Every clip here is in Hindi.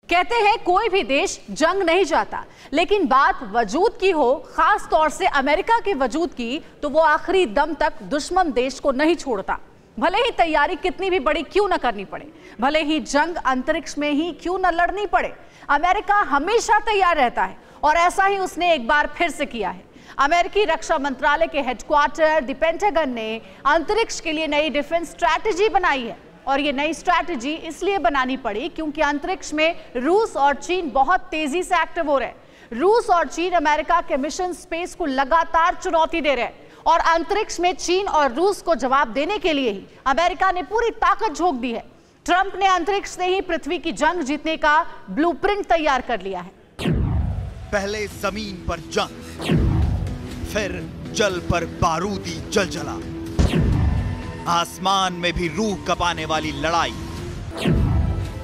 कहते हैं कोई भी देश जंग नहीं चाहता, लेकिन बात वजूद की हो, खास तौर से अमेरिका के वजूद की, तो वो आखिरी दम तक दुश्मन देश को नहीं छोड़ता। भले ही तैयारी कितनी भी बड़ी क्यों न करनी पड़े, भले ही जंग अंतरिक्ष में ही क्यों न लड़नी पड़े, अमेरिका हमेशा तैयार रहता है और ऐसा ही उसने एक बार फिर से किया है। अमेरिकी रक्षा मंत्रालय के हेडक्वार्टर द पेंटागन ने अंतरिक्ष के लिए नई डिफेंस स्ट्रैटेजी बनाई है और ये नई स्ट्रैटेजी इसलिए बनानी पड़ी क्योंकि अंतरिक्ष में रूस और चीन बहुत तेजी से एक्टिव हो रहे हैं। रूस और चीन अमेरिका के मिशन स्पेस को लगातार चुनौती दे रहे हैं और अंतरिक्ष में चीन और रूस को जवाब देने के लिए ही अमेरिका ने पूरी ताकत झोंक दी है। ट्रंप ने अंतरिक्ष से ही पृथ्वी की जंग जीतने का ब्लूप्रिंट तैयार कर लिया है। पहले जमीन पर जंग, फिर जल पर बारूदी जलजला, आसमान में भी रूह कपाने वाली लड़ाई,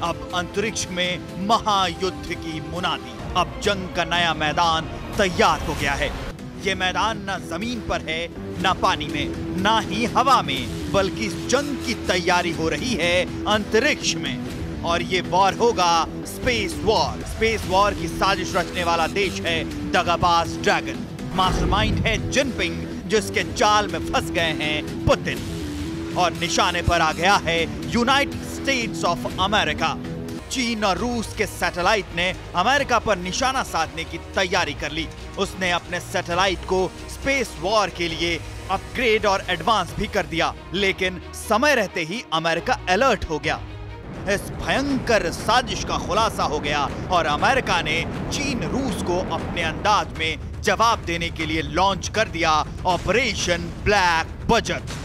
अब अंतरिक्ष में महायुद्ध की मुनादी। अब जंग का नया मैदान तैयार हो गया है। ये मैदान ना जमीन पर है, ना पानी में, ना ही हवा में, बल्कि जंग की तैयारी हो रही है अंतरिक्ष में। और ये वॉर होगा स्पेस वॉर। स्पेस वॉर की साजिश रचने वाला देश है दगाबाज ड्रैगन। मास्टरमाइंड है जिनपिंग, जिसके जाल में फंस गए हैं पुतिन। और निशाने पर आ गया है यूनाइटेड स्टेट्स ऑफ अमेरिका। चीन और रूस के सैटेलाइट ने अमेरिका पर निशाना साधने की तैयारी कर ली। उसने अपने सैटेलाइट को स्पेस वॉर के लिए अपग्रेड और एडवांस भी कर दिया, लेकिन समय रहते ही अमेरिका अलर्ट हो गया। इस भयंकर साजिश का खुलासा हो गया और अमेरिका ने चीन रूस को अपने अंदाज में जवाब देने के लिए लॉन्च कर दिया ऑपरेशन ब्लैक बजट।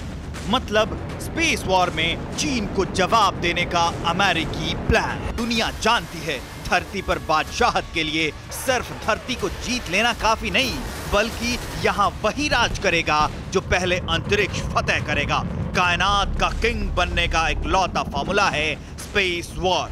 मतलब स्पेस वॉर में चीन को जवाब देने का अमेरिकी प्लान। दुनिया जानती है धरती पर बादशाहत के लिए सिर्फ धरती को जीत लेना काफी नहीं, बल्कि यहाँ वही राज करेगा जो पहले अंतरिक्ष फतेह करेगा। कायनात का किंग बनने का एक लौता फार्मूला है स्पेस वॉर।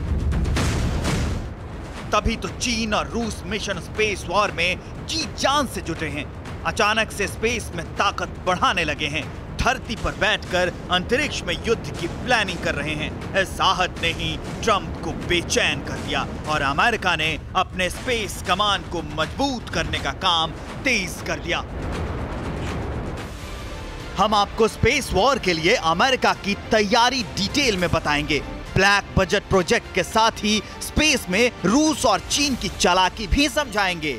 तभी तो चीन और रूस मिशन स्पेस वॉर में जी जान से जुटे हैं। अचानक से स्पेस में ताकत बढ़ाने लगे हैं। धरती पर बैठकर अंतरिक्ष में युद्ध की प्लानिंग कर रहे हैं। इस आहट ने ही ट्रंप को बेचैन कर दिया और अमेरिका ने अपने स्पेस कमांड को मजबूत करने का काम तेज कर दिया। हम आपको स्पेस वॉर के लिए अमेरिका की तैयारी डिटेल में बताएंगे। ब्लैक बजट प्रोजेक्ट के साथ ही स्पेस में रूस और चीन की चालाकी भी समझाएंगे,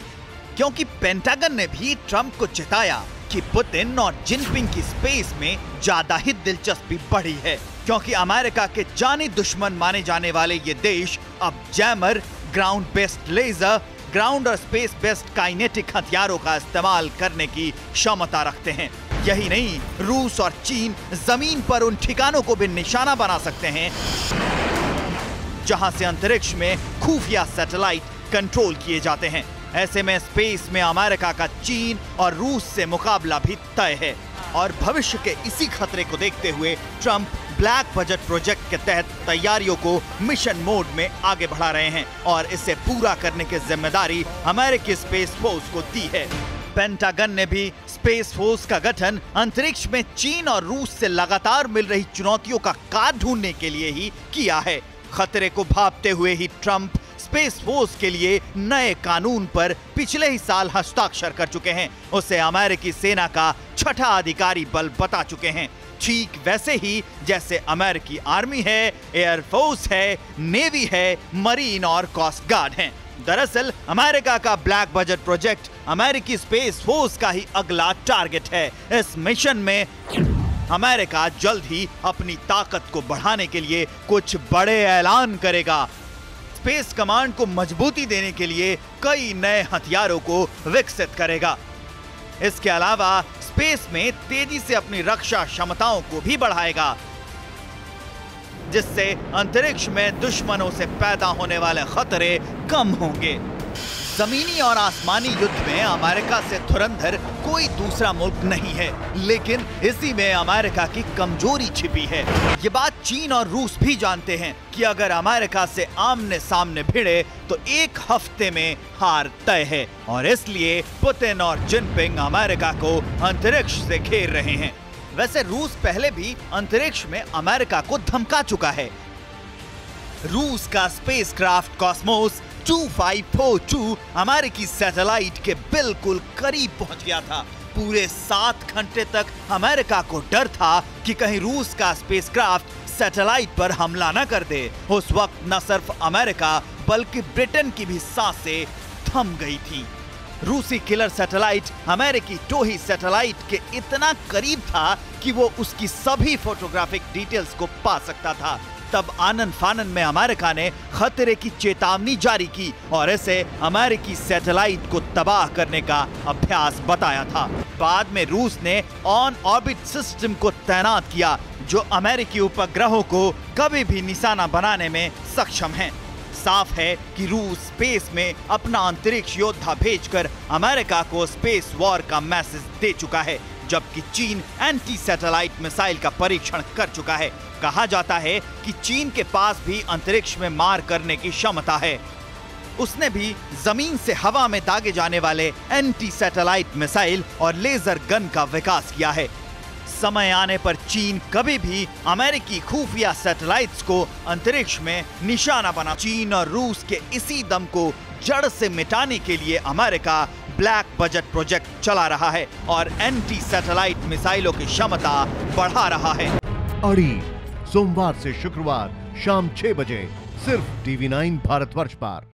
क्योंकि पेंटागन ने भी ट्रंप को चिताया कि पुतिन और जिनपिंग की स्पेस में ज्यादा ही दिलचस्पी बढ़ी है, क्योंकि अमेरिका के जानी दुश्मन माने जाने वाले ये देश अब jammer, ground based laser, ground और स्पेस बेस्ड काइनेटिक हथियारों का इस्तेमाल करने की क्षमता रखते हैं। यही नहीं, रूस और चीन जमीन पर उन ठिकानों को भी निशाना बना सकते हैं जहां से अंतरिक्ष में खुफिया सैटेलाइट कंट्रोल किए जाते हैं। ऐसे में स्पेस में अमेरिका का चीन और रूस से मुकाबला भी तय है। और भविष्य के इसी खतरे को देखते हुए ट्रंप ब्लैक बजट प्रोजेक्ट के तहत तैयारियों को मिशन मोड में आगे बढ़ा रहे हैं और इसे पूरा करने की जिम्मेदारी अमेरिकी स्पेस फोर्स को दी है। पेंटागन ने भी स्पेस फोर्स का गठन अंतरिक्ष में चीन और रूस से लगातार मिल रही चुनौतियों का काट ढूंढने के लिए ही किया है। खतरे को भांपते हुए ही ट्रंप स्पेस फोर्स के लिए नए कानून पर पिछले ही साल हस्ताक्षर कर चुके हैं। उसे अमेरिकी सेना का छठा अधिकारी बल बता चुके हैं, ठीक वैसे ही जैसे अमेरिकी आर्मी है, एयर फोर्स है, नेवी है, मरीन और कोस्ट गार्ड हैं। दरअसल अमेरिका का ब्लैक बजट प्रोजेक्ट अमेरिकी स्पेस फोर्स का ही अगला टारगेट है। इस मिशन में अमेरिका जल्द ही अपनी ताकत को बढ़ाने के लिए कुछ बड़े ऐलान करेगा। स्पेस कमांड को मजबूती देने के लिए कई नए हथियारों को विकसित करेगा। इसके अलावा स्पेस में तेजी से अपनी रक्षा क्षमताओं को भी बढ़ाएगा, जिससे अंतरिक्ष में दुश्मनों से पैदा होने वाले खतरे कम होंगे। जमीनी और आसमानी युद्ध में अमेरिका से धुरंधर कोई दूसरा मुल्क नहीं है, लेकिन इसी में अमेरिका की कमजोरी छिपी है। ये बात चीन और रूस भी जानते हैं कि अगर अमेरिका से आमने सामने भिड़े तो एक हफ्ते में हार तय है और इसलिए पुतिन और जिनपिंग अमेरिका को अंतरिक्ष से घेर रहे हैं। वैसे रूस पहले भी अंतरिक्ष में अमेरिका को धमका चुका है। रूस का स्पेसक्राफ्ट कॉस्मोस 2542 अमेरिकी सैटेलाइट के बिल्कुल करीब पहुंच गया था। पूरे 7 घंटे तक अमेरिका को डर था कि कहीं रूस का स्पेसक्राफ्ट सैटेलाइट पर हमला न कर दे। उस वक्त न सिर्फ अमेरिका बल्कि ब्रिटेन की भी सांसें थम गई थी। रूसी किलर सैटेलाइट अमेरिकी टोही सैटेलाइट के इतना करीब था कि वो उसकी सभी फोटोग्राफिक डिटेल्स को पा सकता था। तब आनन फानन में अमेरिका ने खतरे की चेतावनी जारी की और इसे अमेरिकी सैटेलाइट को तबाह करने का अभ्यास बताया था। बाद में रूस ने ऑन ऑर्बिट सिस्टम को तैनात किया जो अमेरिकी उपग्रहों को कभी भी निशाना बनाने में सक्षम है। साफ है कि रूस स्पेस में अपना अंतरिक्ष योद्धा भेजकर अमेरिका को स्पेस वॉर का मैसेज दे चुका है, जबकि चीन एंटी सैटेलाइट मिसाइल का परीक्षण कर चुका है। कहा जाता है कि चीन के पास भी अंतरिक्ष में मार करने की क्षमता है। उसने भी जमीन से हवा में दागे जाने वाले एंटी सैटेलाइट मिसाइल और लेजर गन का विकास किया है। समय आने पर चीन कभी भी अमेरिकी खुफिया सैटेलाइट्स को अंतरिक्ष में निशाना बना। चीन और रूस के इसी दम को जड़ से मिटाने के लिए अमेरिका ब्लैक बजट प्रोजेक्ट चला रहा है और एंटी सैटेलाइट मिसाइलों की क्षमता बढ़ा रहा है। अड़ी सोमवार से शुक्रवार शाम 6 बजे सिर्फ TV9 भारतवर्ष पर।